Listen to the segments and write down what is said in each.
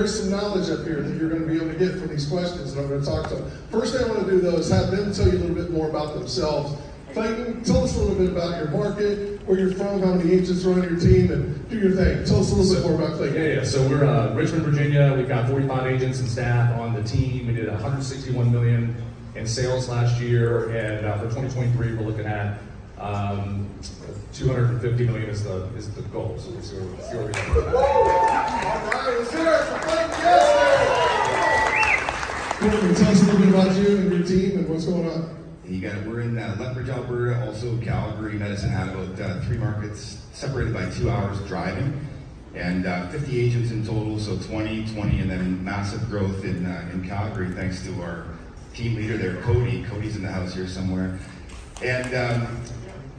there's some knowledge up here that you're going to be able to get from these questions that I'm going to talk to them. First thing I want to do, though, is have them tell you a little bit more about themselves. Clayton, tell us a little bit about your market, where you're from, how many agents are on your team, and do your thing. Tell us a little bit more about Clayton. Yeah. So we're Richmond, Virginia. We've got 45 agents and staff on the team. We did 161 million in sales last year, and for 2023, we're looking at 250 million is the goal. So we'll see where we go. All right, let's hear it for Clayton. Yes, Cool. Tell us a little bit about you and your team and what's going on. We're in Lethbridge, Alberta, also Calgary, Medicine Hat, about 3 markets separated by 2 hours driving, and 50 agents in total, so 20, and then massive growth in Calgary thanks to our team leader there, Cody. Cody's in the house here somewhere. And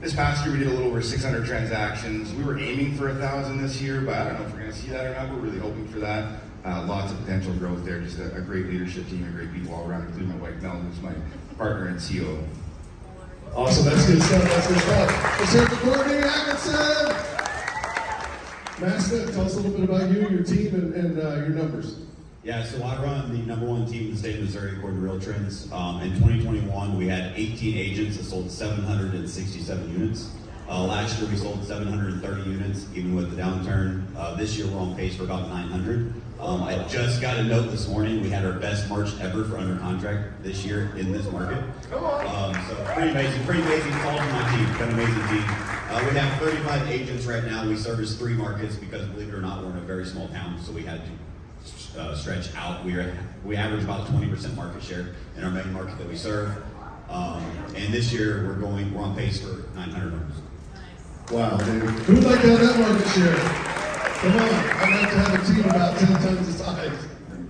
this past year we did a little over 600 transactions. We were aiming for 1,000 this year, but I don't know if we're going to see that or not. We're really hoping for that. Lots of potential growth there. Just a great leadership team and great people all around, including my wife Mel, who's my partner and CEO. Awesome, that's good stuff. That's good stuff. Let's hear it for Courtney Atkinson. Matt Smith, tell us a little bit about you, your team, and your numbers. Yeah, so I run the #1 team in the state of Missouri, according to Real Trends. In 2021, we had 18 agents that sold 767 units. Last year, we sold 730 units, even with the downturn. This year, we're on pace for about 900. I just got a note this morning. We had our best March ever for under contract this year in this market. So pretty amazing call from my team. Got an amazing team. We have 35 agents right now. We service 3 markets because, believe it or not, we're in a very small town, so we had to stretch out. We average about 20% market share in our main market that we serve. And this year we're on pace for 900 homes. Wow, dude. Who'd like to have that market share? Come on, I'd like to have a team about 10 times the size.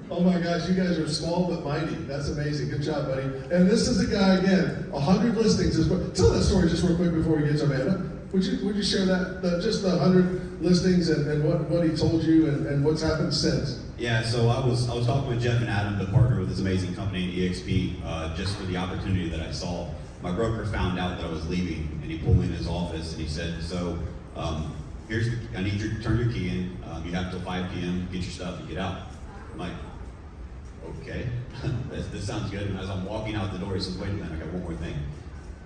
Oh my gosh, you guys are small but mighty. That's amazing. Good job, buddy. And this is a guy, again, 100 listings. Tell that story just real quick before we get to Amanda. Would you share that, just the 100 listings and what he told you and what's happened since? Yeah, so I was talking with Jeff and Adam to partner with this amazing company, EXP, just for the opportunity that I saw. My broker found out that I was leaving, and he pulled me in his office and he said, so I need you to turn your key in. You have till 5 p.m. Get your stuff and get out. I'm like, okay, this sounds good. And as I'm walking out the door, he says, wait a minute, I got one more thing.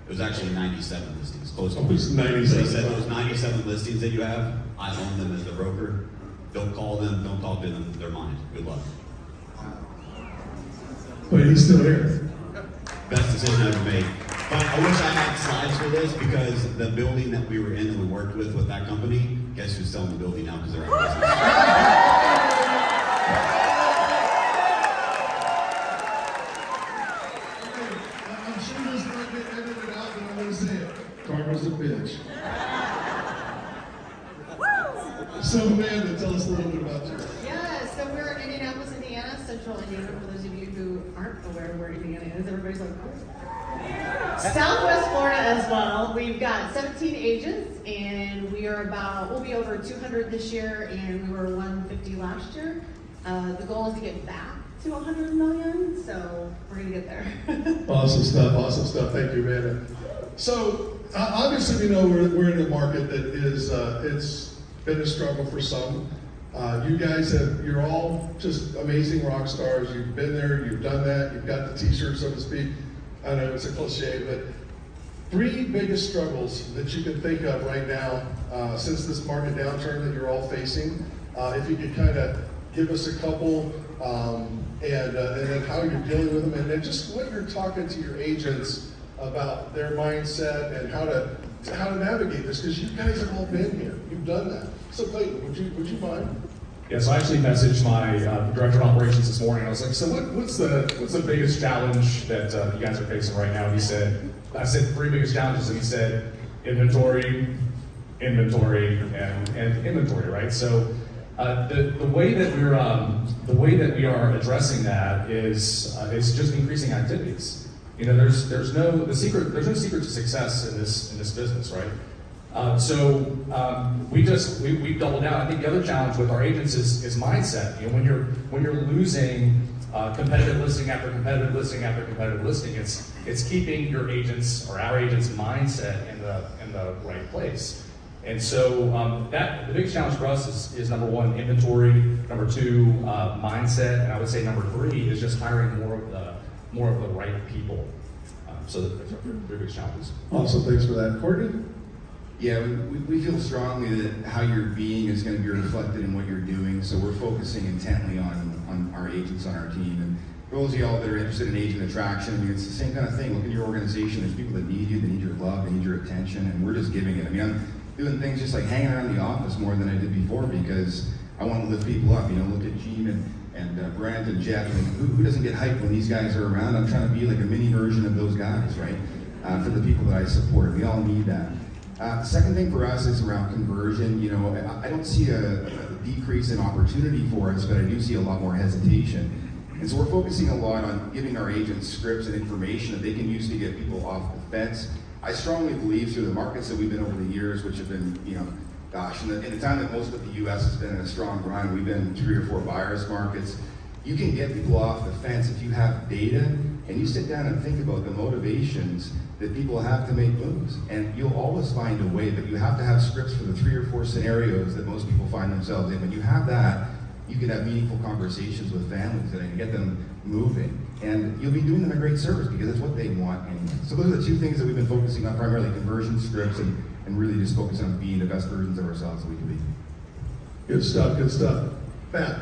It was actually 97 listings, close to 97. So he said, those 97 listings that you have, I own them as the broker. Don't call them, don't talk to them, they're mine. Good luck. But he's still here. Best decision I ever made. But I wish I had slides for this because the building that we were in and we worked with that company, guess who's selling the building now because they're out of business. I'm sure this might get edited out, but I'm going to say it. Karma's a bitch. So Amanda, tell us a little bit about you. Yeah, so we're in Indianapolis, Indiana, central Indiana, for those of you who aren't aware of where Indiana is. Everybody's like, oh. Southwest Florida as well. We've got 17 agents, and we'll be over 200 this year, and we were 150 last year. The goal is to get back to 100 million, so we're gonna get there. Awesome stuff. Thank you, Amanda. So obviously, we know we're in a market that is it's been a struggle for some. You guys you're all just amazing rock stars. You've been there, you've done that, you've got the t-shirt, so to speak. I know it's a cliche, but 3 biggest struggles that you can think of right now since this market downturn that you're all facing. If you could kind of give us a couple, and then how you're dealing with them, and then just what you're talking to your agents about their mindset and how to navigate this, because you guys have all been here. You've done that. So Clayton, would you mind? Yeah, so I actually messaged my director of operations this morning. I was like, so what's the biggest challenge that you guys are facing right now? And I said 3 biggest challenges, and he said inventory, and inventory, right? So the way that we are addressing that is just increasing activities. You know, there's no secret to success in this business, right? We doubled down. I think the other challenge with our agents is mindset. You know, when you're losing competitive listing after competitive listing after competitive listing, it's keeping your agents or our agents' mindset in the right place. And so the biggest challenge for us is number one, inventory, number two, mindset, and I would say number three is just hiring more of the right people. So that's our biggest challenges. Awesome, thanks for that. Courtney? Yeah, we feel strongly that how you're being is going to be reflected in what you're doing. So we're focusing intently on our agents on our team. And for those of y'all that are interested in agent attraction, I mean, it's the same kind of thing. Look at your organization. There's people that need you, they need your love, they need your attention, and we're just giving it. I mean, I'm doing things just like hanging around the office more than I did before because I want to lift people up. You know, look at Gene and Brent and Jeff. I mean, who doesn't get hyped when these guys are around? I'm trying to be like a mini version of those guys, right? For the people that I support. We all need that. The second thing for us is around conversion. You know, I don't see a decrease in opportunity for us, but I do see a lot more hesitation. And so we're focusing a lot on giving our agents scripts and information that they can use to get people off the fence. I strongly believe through the markets that we've been over the years, which have been, you know, gosh, in the time that most of the U.S. has been in a strong grind, we've been in 3 or 4 buyers markets. You can get people off the fence if you have data and you sit down and think about the motivations that people have to make moves. And you'll always find a way, but you have to have scripts for the 3 or 4 scenarios that most people find themselves in. When you have that, you can have meaningful conversations with families and get them moving. And you'll be doing them a great service because that's what they want anyway. So those are the 2 things that we've been focusing on, primarily conversion scripts and really just focus on being the best versions of ourselves that we can be. Good stuff, good stuff. Matt?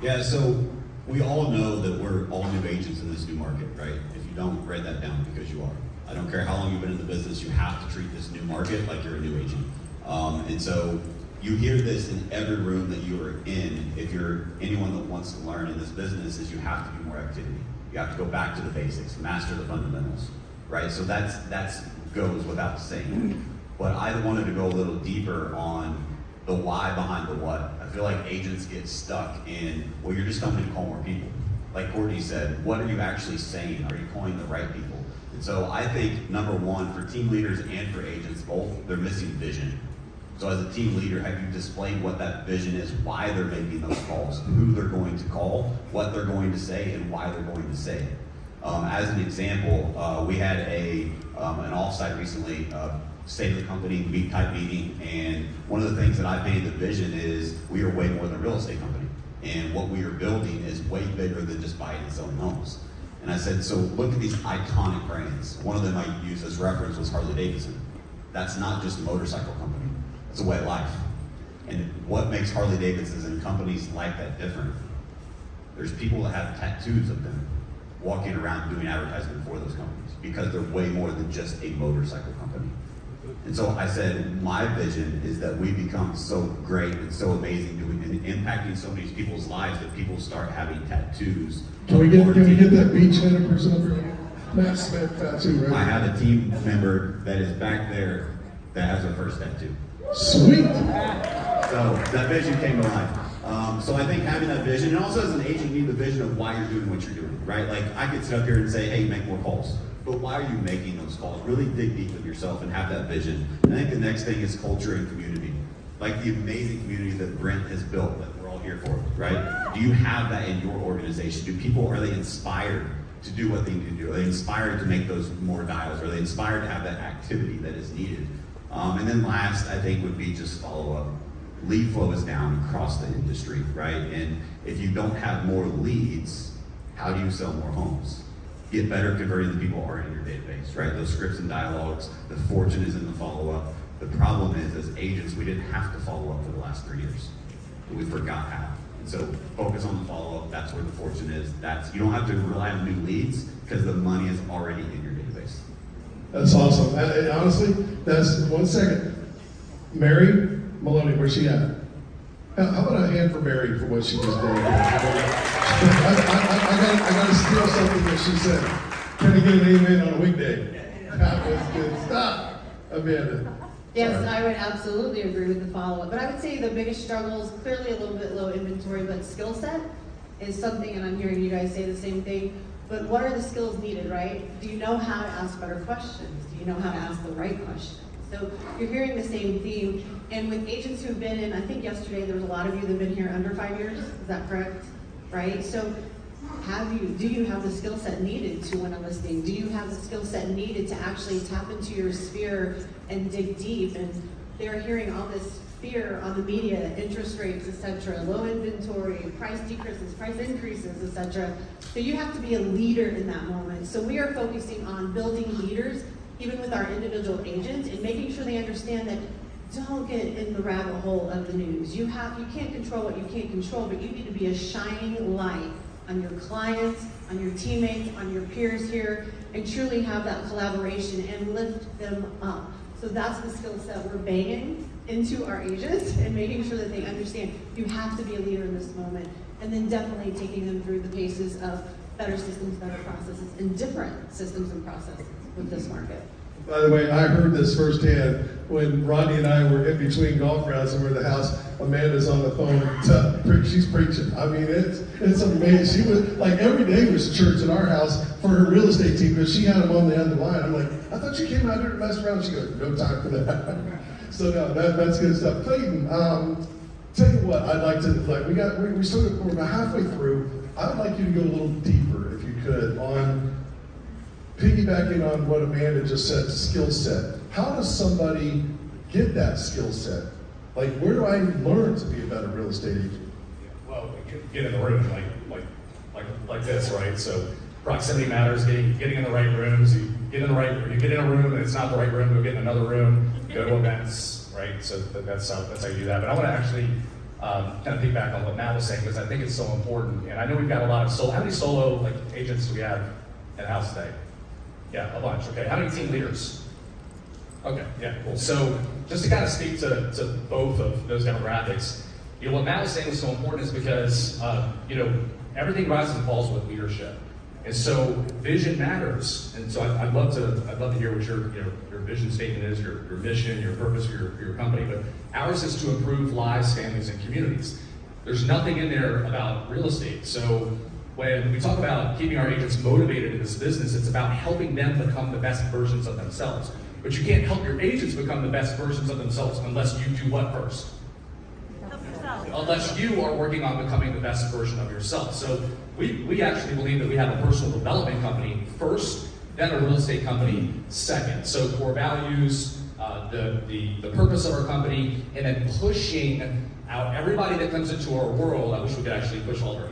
Yeah, so we all know that we're all new agents in this new market, right? If you don't, write that down because you are. I don't care how long you've been in the business, you have to treat this new market like you're a new agent. And so you hear this in every room that you are in. If you're anyone that wants to learn in this business, is you have to do more activity. You have to go back to the basics, master the fundamentals, right? So that's goes without saying. But I wanted to go a little deeper on the why behind the what. I feel like agents get stuck in, well, you're just coming to call more people. Like Courtney said, what are you actually saying? Are you calling the right people? And so I think, number one, for team leaders and for agents both, they're missing vision. So as a team leader, have you displayed what that vision is, why they're making those calls, who they're going to call, what they're going to say, and why they're going to say it? As an example, we had an offsite recently, state of the company type meeting, and one of the things that I painted the vision is we are way more than a real estate company, and what we are building is way bigger than just buying and selling homes. And I said, so look at these iconic brands. One of them I used as reference was Harley Davidson. That's not just a motorcycle company, it's a way of life. And what makes Harley Davidsons and companies like that different? There's people that have tattoos of them walking around doing advertising for those companies because they're way more than just a motorcycle company. And so I said, my vision is that we become so great and so amazing doing and impacting so many people's lives that people start having tattoos. Can we get that beachhead person up here? Matt Smith tattoo, right? I have a team member that is back there that has her first tattoo. Sweet. So that vision came to life. So I think having that vision, and also as an agent, you need the vision of why you're doing what you're doing, right? Like I could sit up here and say, hey, make more calls. But why are you making those calls? Really dig deep with yourself and have that vision. And I think the next thing is culture and community. Like the amazing community that Brent has built that we're all here for, right? Do you have that in your organization? Are they inspired to do what they need to do? Are they inspired to make those more dials? Are they inspired to have that activity that is needed? And then last, I think, would be just follow up. Lead flow is down across the industry, right? And if you don't have more leads, how do you sell more homes? Get better converting the people already in your database, right? Those scripts and dialogues, the fortune is in the follow-up. The problem is, as agents, we didn't have to follow up for the last 3 years. We forgot how. And so focus on the follow-up. That's where the fortune is. You don't have to rely on new leads because the money is already in your database. That's awesome. And honestly, that's 1 second. Mary Maloney, where's she at? How about a hand for Mary for what she just did? I got to steal something that she said. Can I get an amen on a weekday? That was good stuff. Amanda. Yes, Sorry. I would absolutely agree with the follow-up. But I would say the biggest struggle is clearly a little bit low inventory, but skill set is something, and I'm hearing you guys say the same thing. But what are the skills needed, right? Do you know how to ask better questions? Do you know how to ask the right questions? So you're hearing the same theme. And with agents who've been in, I think yesterday there was a lot of you that have been here under 5 years. Is that correct? Right? So do you have the skill set needed to win a listing? Do you have the skill set needed to actually tap into your sphere and dig deep? And they're hearing all this fear on the media, interest rates, etc., low inventory, price decreases, price increases, etc. So you have to be a leader in that moment. So we are focusing on building leaders, even with our individual agents, and making sure they understand that don't get in the rabbit hole of the news. You can't control what you can't control, but you need to be a shining light on your clients, on your teammates, on your peers here, and truly have that collaboration and lift them up. So that's the skill set we're banging into our agents and making sure that they understand you have to be a leader in this moment, and then definitely taking them through the paces of better systems, better processes, and different systems and processes with this market. By the way, I heard this firsthand when Rodney and I were in between golf rounds and we're in the house. Amanda's on the phone. She's preaching. I mean, it's amazing. She was like, every day was church in our house for her real estate team because she had them on the other line. I'm like, I thought you came out here to mess around. She goes, no time for that. So no, that's good stuff. Clayton, tell you what, I'd like to we're about halfway through. I'd like you to go a little deeper, if you could, on piggybacking on what Amanda just said, skill set. How does somebody get that skill set? Like, where do I learn to be a better real estate agent? Well, get in the room like this, right? So proximity matters. Getting in the right rooms. You get in a room and it's not the right room. Go get in another room. Go to events, right? So that's how you do that. But I want to actually kind of piggyback on what Matt was saying because I think it's so important. And I know we've got a lot of solo. How many solo agents do we have in the house today? Yeah, a bunch. Okay. How many team leaders? Okay. Yeah. Cool. So just to kind of speak to both of those demographics, what Matt was saying was so important is because everything rises and falls with leadership, and so vision matters. And so I'd love to hear what your vision statement is, your mission, your purpose for your company. But ours is to improve lives, families, and communities. There's nothing in there about real estate. So when we talk about keeping our agents motivated in this business, it's about helping them become the best versions of themselves. But you can't help your agents become the best versions of themselves unless you do what first? Help yourself. Unless you are working on becoming the best version of yourself. So we actually believe that we have a personal development company first, then a real estate company second. So core values, the purpose of our company, and then pushing out everybody that comes into our world. I wish we could actually push all of our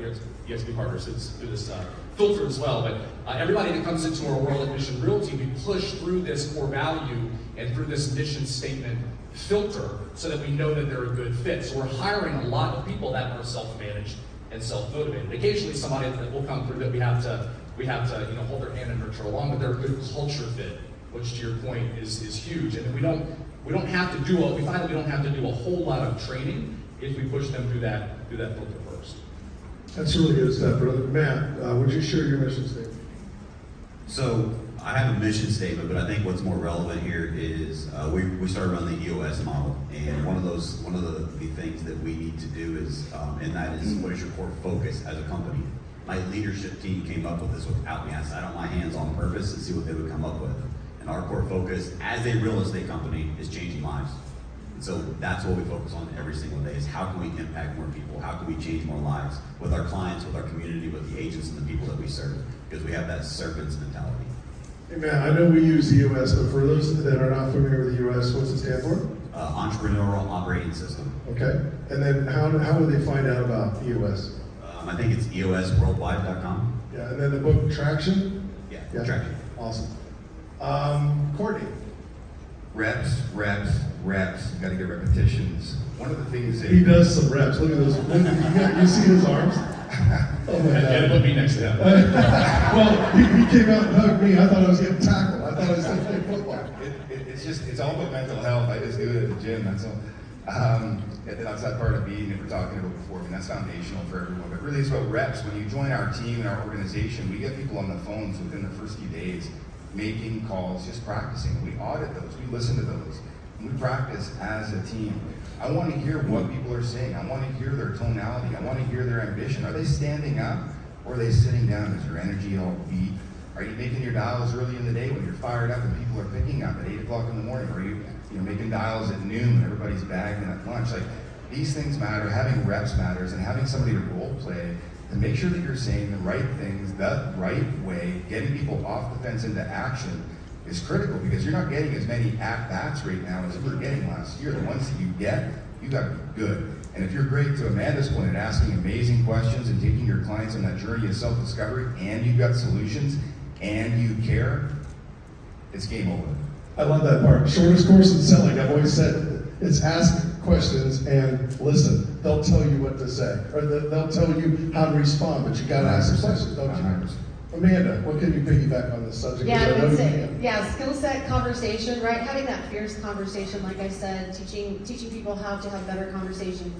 EXP partners through this filter as well, but everybody that comes into our world at Mission Realty, we push through this core value and through this mission statement filter so that we know that they're a good fit. So we're hiring a lot of people that are self-managed and self-motivated. Occasionally somebody that will come through that we have to hold their hand and nurture along, but they're a good culture fit, which to your point is huge. And we don't have to do we find that we don't have to do a whole lot of training if we push them through that filter first. That's really good stuff, brother. Matt, would you share your mission statement? So I have a mission statement, but I think what's more relevant here is we started on the EOS model, and one of the things that we need to do is, and that is, what is your core focus as a company? My leadership team came up with this without me. I sat on my hands on purpose and see what they would come up with. And our core focus as a real estate company is changing lives. And so that's what we focus on every single day, is how can we impact more people? How can we change more lives with our clients, with our community, with the agents and the people that we serve? Because we have that servant's mentality. Hey man, I know we use EOS, but for those that are not familiar with EOS, what's it stand for? Entrepreneurial Operating System. Okay. And then how would they find out about EOS? I think it's eosworldwide.com. Yeah, and then the book Traction? Yeah, Traction. Awesome. Courtney. Reps. Got to get repetitions. One of the things that He does some reps. Look at those. You see his arms? Oh my And God. put me next to him. Well, he came out and hugged me. I thought I was getting tackled. I thought I was going to play football. it's all about mental health. I just do it at the gym. That's all. And that's that part of being that we're talking about before. I mean, that's foundational for everyone. But really, it's about reps. When you join our team and our organization, we get people on the phones within the first few days, making calls, just practicing. We audit those. We listen to those. And we practice as a team. I want to hear what people are saying. I want to hear their tonality. I want to hear their ambition. Are they standing up or are they sitting down? Is their energy all beat? Are you making your dials early in the day when you're fired up and people are picking up at 8 o'clock in the morning? Or are you making dials at noon when everybody's bagged and at lunch? Like, these things matter. Having reps matters, and having somebody to role play to make sure that you're saying the right things the right way, getting people off the fence into action is critical because you're not getting as many at-bats right now as you were getting last year. The ones that you get, you got to be good. And if you're great, to Amanda's point, and asking amazing questions and taking your clients on that journey of self-discovery, and you've got solutions, and you care, it's game over. I love that part. Shortest course in selling, I've always said, it's ask questions and listen. They'll tell you what to say, or they'll tell you how to respond, but you gotta ask the questions, don't you? 100%. Amanda, what can you piggyback on this subject? Yeah, Because I know would you say, can. yeah, skill set conversation, right? Having that fierce conversation, like I said, teaching people how to have better conversations.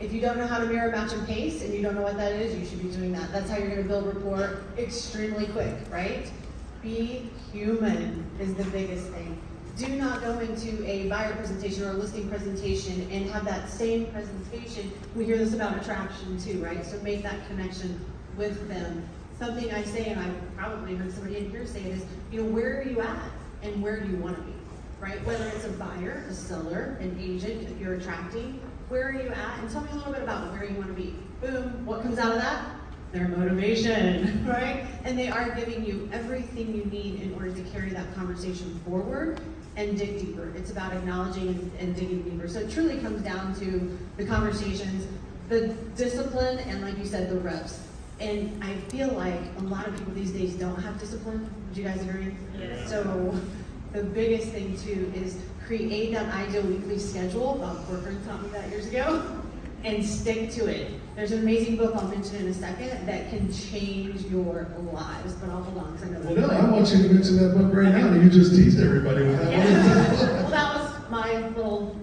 If you don't know how to mirror, match, and pace, and you don't know what that is, you should be doing that. That's how you're going to build rapport extremely quick, right? Be human is the biggest thing. Do not go into a buyer presentation or a listing presentation and have that same presentation. We hear this about attraction too, right? So make that connection with them. Something I say, and I probably heard somebody in here say it, is, where are you at and where do you want to be, right? Whether it's a buyer, a seller, an agent, if you're attracting, where are you at? And tell me a little bit about where you want to be. Boom, what comes out of that? Their motivation, right? And they are giving you everything you need in order to carry that conversation forward and dig deeper. It's about acknowledging and digging deeper. So it truly comes down to the conversations, the discipline, and like you said, the reps. And I feel like a lot of people these days don't have discipline. Would you guys agree? Yes. So the biggest thing too is create that ideal weekly schedule. Bob Corcoran taught me that years ago. And stick to it. There's an amazing book I'll mention in a second that can change your lives. But I'll hold on because I know Well, no, I want you to mention that book right now. You just teased everybody with that one. Well, that was my little,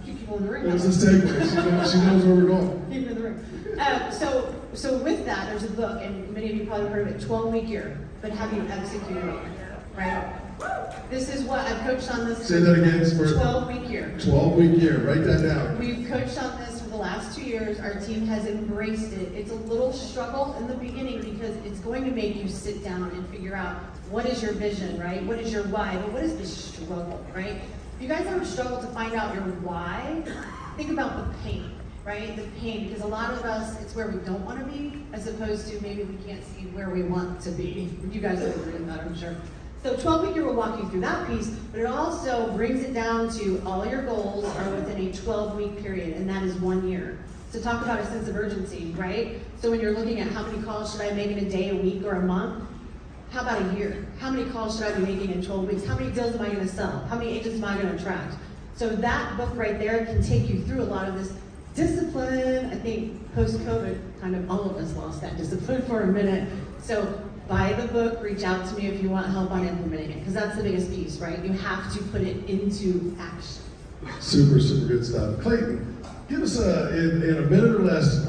keep people in the room. It was a segue. She knows where we're going. Keep them in the room. So with that, there's a book, and many of you probably heard of it, 12-week year, but have you executed it, right? This is what I've coached on this. Say that again. 12-week year. 12-week year. Write that down. We've coached on this for the last 2 years. Our team has embraced it. It's a little struggle in the beginning because it's going to make you sit down and figure out what is your vision, right? What is your why? But what is the struggle, right? If you guys ever struggle to find out your why, think about the pain, right? The pain, because a lot of us, it's where we don't want to be, as opposed to maybe we can't see where we want to be. You guys would agree with that, I'm sure. So 12-week year will walk you through that piece, but it also brings it down to all your goals are within a 12-week period, and that is 1 year. So talk about a sense of urgency, right? So when you're looking at how many calls should I make in a day, a week, or a month, how about a year? How many calls should I be making in 12 weeks? How many deals am I going to sell? How many agents am I going to attract? So that book right there can take you through a lot of this discipline. I think post-COVID, kind of all of us lost that discipline for a minute. So buy the book, reach out to me if you want help on implementing it, because that's the biggest piece, right? You have to put it into action. Super, super good stuff. Clayton, give us in a minute or less,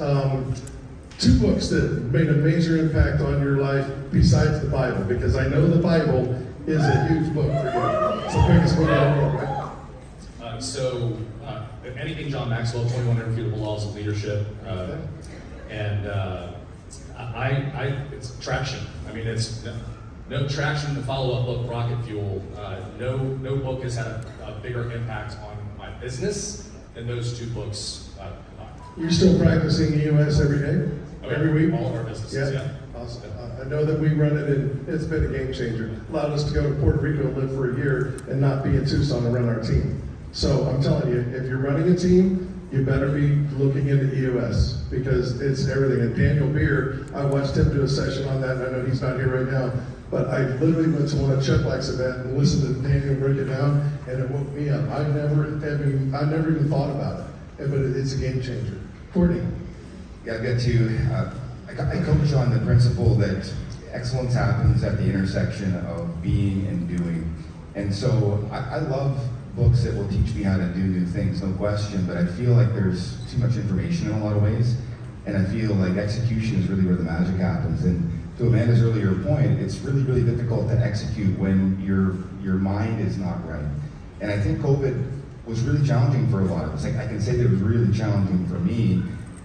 2 books that made a major impact on your life besides the Bible, because I know the Bible is a huge book for you. It's the biggest book in the world, right? Anything John Maxwell, 21 Irrefutable Laws of Leadership, and it's traction. I mean, it's no traction. The follow-up book, Rocket Fuel. No book has had a bigger impact on my business than those 2 books. You're still practicing EOS every day? Oh, yeah. Every week? All of our businesses, yeah. Awesome. I know that we run it, and it's been a game changer. Allowed us to go to Puerto Rico and live for a year and not be in Tucson to run our team. So I'm telling you, if you're running a team, you better be looking into EOS because it's everything. And Daniel Beer, I watched him do a session on that, and I know he's not here right now, but I literally went to one of Chuck Black's event and listened to Daniel break it down, and it woke me up. I never even thought about it, but it's a game changer. Courtney. Yeah, I've got to, I coach on the principle that excellence happens at the intersection of being and doing. And so I love books that will teach me how to do new things, no question, but I feel like there's too much information in a lot of ways. And I feel like execution is really where the magic happens. And to Amanda's earlier point, it's really, really difficult to execute when your mind is not right. And I think COVID was really challenging for a lot of us. Like I can say that it was really challenging for me.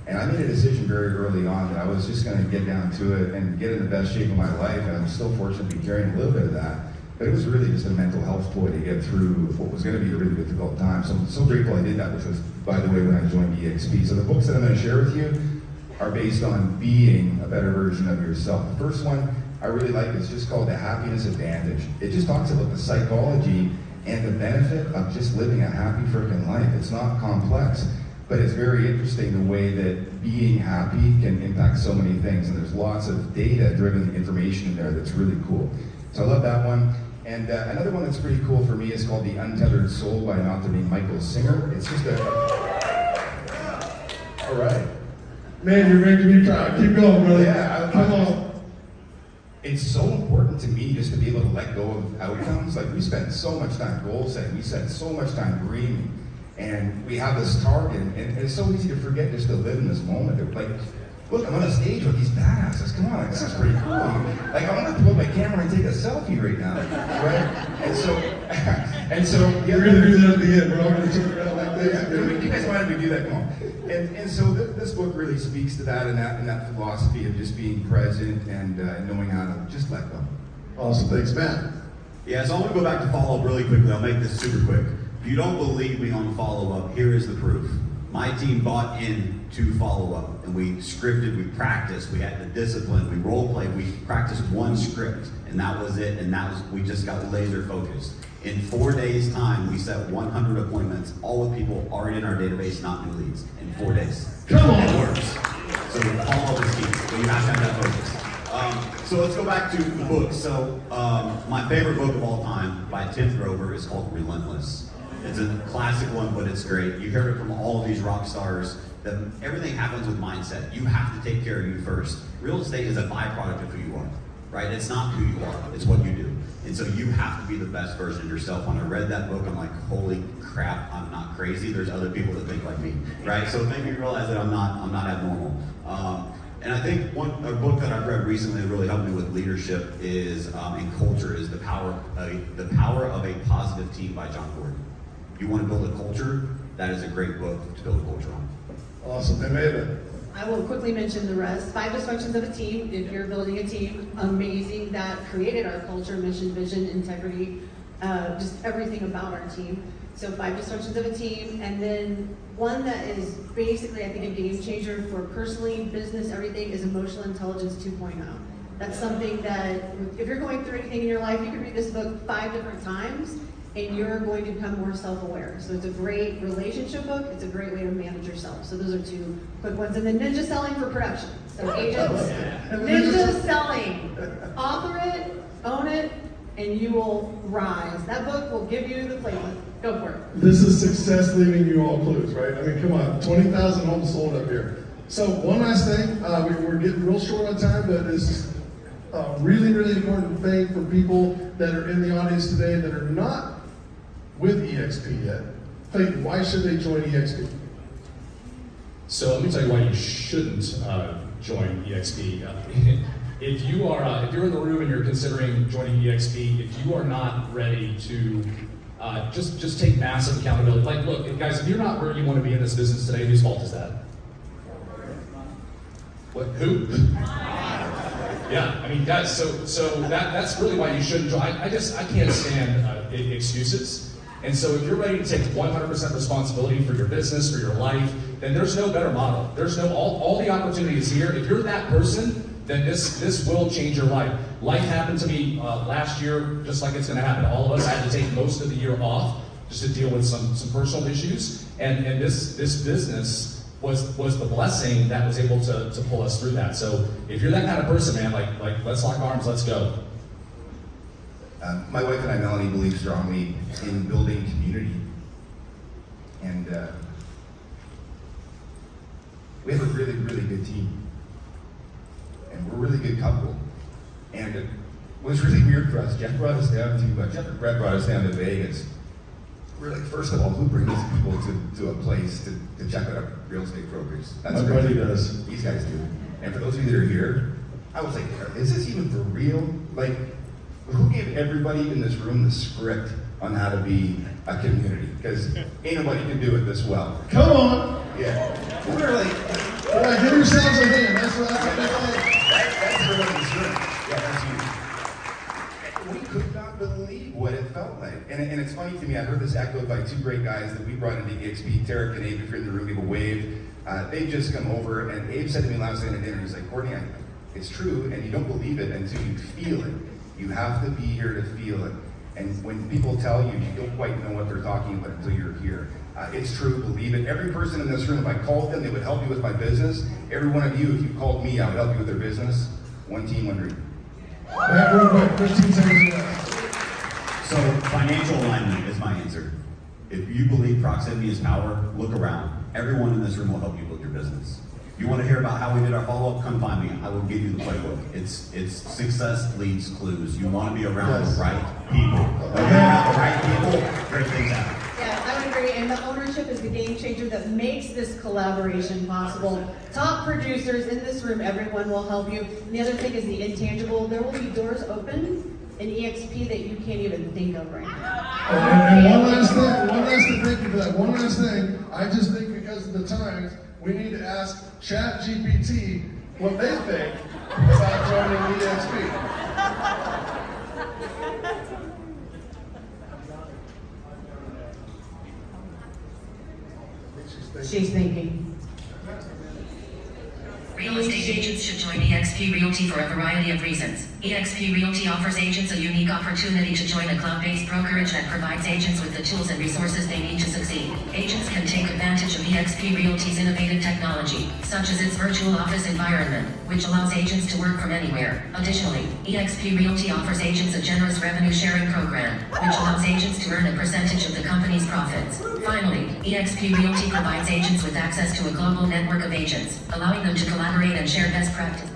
And I made a decision very early on that I was just gonna get down to it and get in the best shape of my life. And I'm still fortunate to be carrying a little bit of that. But it was really just a mental health ploy to get through what was going to be a really difficult time. So I'm so grateful I did that, which was, by the way, when I joined EXP. So the books that I'm going to share with you are based on being a better version of yourself. The first one I really like it. It's just called The Happiness Advantage. It just talks about the psychology and the benefit of just living a happy freaking life. It's not complex, but it's very interesting the way that being happy can impact so many things, and there's lots of data-driven information in there that's really cool. So I love that one. And another one that's pretty cool for me is called The Untethered Soul by an author named Michael Singer. It's just all right. Man, you're making me cry. Keep going, brother. Yeah, Come on. It's so important to me just to be able to let go of outcomes. Like, we spend so much time goal setting, we spend so much time dreaming, and we have this target, and it's so easy to forget just to live in this moment. Like, look, I'm on a stage with these badasses. Come on, this is pretty cool. Like, I want to pull up my camera and take a selfie right now, right? And so, yeah, We're gonna do that at the end. We're all gonna turn around like this. you guys wanted me to do that? Come on. And so this book really speaks to that and that philosophy of just being present and knowing how to just let go. Awesome. Thanks, Matt. Yeah, so I want to go back to follow-up really quickly. I'll make this super quick. If you don't believe me on follow-up, here is the proof. My team bought in to follow-up, and we scripted, we practiced, we had the discipline, we role-played, we practiced one script, and that was it, and we just got laser focused. In 4 days' time, we set 100 appointments, all with people already in our database, not new leads, in 4 days. Come on. It works. So all of the teams, but you have to have that focus. So let's go back to the book. So my favorite book of all time by Tim Grover is called Relentless. It's a classic one, but it's great. You heard it from all of these rock stars that everything happens with mindset. You have to take care of you first. Real estate is a byproduct of who you are, right? It's not who you are, it's what you do. And so you have to be the best version of yourself. When I read that book, I'm like, holy crap, I'm not crazy. There's other people that think like me, right? So it made me realize that I'm not abnormal. And I think a book that I've read recently that really helped me with leadership is, and culture, is The Power of a Positive Team by John Gordon. You want to build a culture, that is a great book to build a culture on. Awesome. Amanda. I will quickly mention the rest. 5 dysfunctions of a team. If you're building a team, amazing. That created our culture, mission, vision, integrity, just everything about our team. So 5 dysfunctions of a team. And then one that is basically, I think, a game changer for personally, business, everything, is emotional intelligence 2.0. That's something that, if you're going through anything in your life, you can read this book 5 different times, and you're going to become more self-aware. So it's a great relationship book. It's a great way to manage yourself. So those are 2 quick ones. And then ninja selling for production. So agents, ninja selling. Author it, own it, and you will rise. That book will give you the playbook. Go for it. This is success leaving you all clues, right? I mean, come on, 20,000 homes sold up here. So one last thing, we're getting real short on time, but this is a really, really important thing for people that are in the audience today that are not with EXP yet. Faith, why should they join EXP? So let me tell you why you shouldn't join EXP. If you're in the room and you're considering joining EXP, if you are not ready to just take massive accountability. Like, look, guys, if you're not where you want to be in this business today, whose fault is that? What? Who? Yeah, I mean, guys. So that's really why you shouldn't join. I can't stand excuses. And so if you're ready to take 100% responsibility for your business, for your life, then there's no better model. There's no, all the opportunities here. If you're that person, then this will change your life. Life happened to me last year, just like it's gonna happen to all of us. I had to take most of the year off just to deal with some personal issues. And this business was the blessing that was able to pull us through that. So if you're that kind of person, man, like let's lock arms, let's go. My wife and I, Melanie, believe strongly in building community. And we have a really, really good team. And we're a really good couple. And it was really weird for us. Jeff brought us down to Vegas. We're like, first of all, who brings people to a place to check out real estate brokers? My buddy does. These guys do. And for those of you that are here, I was like, is this even for real? Like, who gave everybody in this room the script on how to be a community? Because ain't nobody can do it this well. Come on! Yeah. We're like, All right, give yourselves a hand. That's what I think. that's everybody's script. Yeah, that's you. We could not believe what it felt like. And it's funny to me, I heard this echoed by 2 great guys that we brought into EXP, Tarek and Abe, if you're in the room, give a wave. They've just come over, and Abe said to me last night at dinner, he's like, Courtney, It's true, and you don't believe it until you feel it. You have to be here to feel it. And when people tell you, you don't quite know what they're talking about until you're here. It's true, believe it. Every person in this room, if I called them, they would help you with my business. Every one of you, if you called me, I would help you with their business. One team, one dream. Real quick, 15 seconds left. So financial alignment is my answer. If you believe proximity is power, look around. Everyone in this room will help you build your business. If you want to hear about how we did our follow-up, come find me. I will give you the playbook. It's success leads clues. You want to be around Yes. the right people. When you're around the right people, great things happen. Yeah, I would agree, and the ownership is the game changer that makes this collaboration possible. Top producers in this room, everyone will help you. And the other thing is the intangible. There will be doors open in EXP that you can't even think of right now. And one last thing, thank you for that. One last thing, I just think because of the times, we need to ask ChatGPT what they think about joining EXP. She's thinking. Real estate agents should join eXp Realty for a variety of reasons. eXp Realty offers agents a unique opportunity to join a cloud-based brokerage that provides agents with the tools and resources they need to succeed. Agents can take advantage of eXp Realty's innovative technology, such as its virtual office environment, which allows agents to work from anywhere. Additionally, eXp Realty offers agents a generous revenue sharing program, which allows agents to earn a percentage of the company's profits. Finally, eXp Realty provides agents with access to a global network of agents, allowing them to collaborate and share best practice.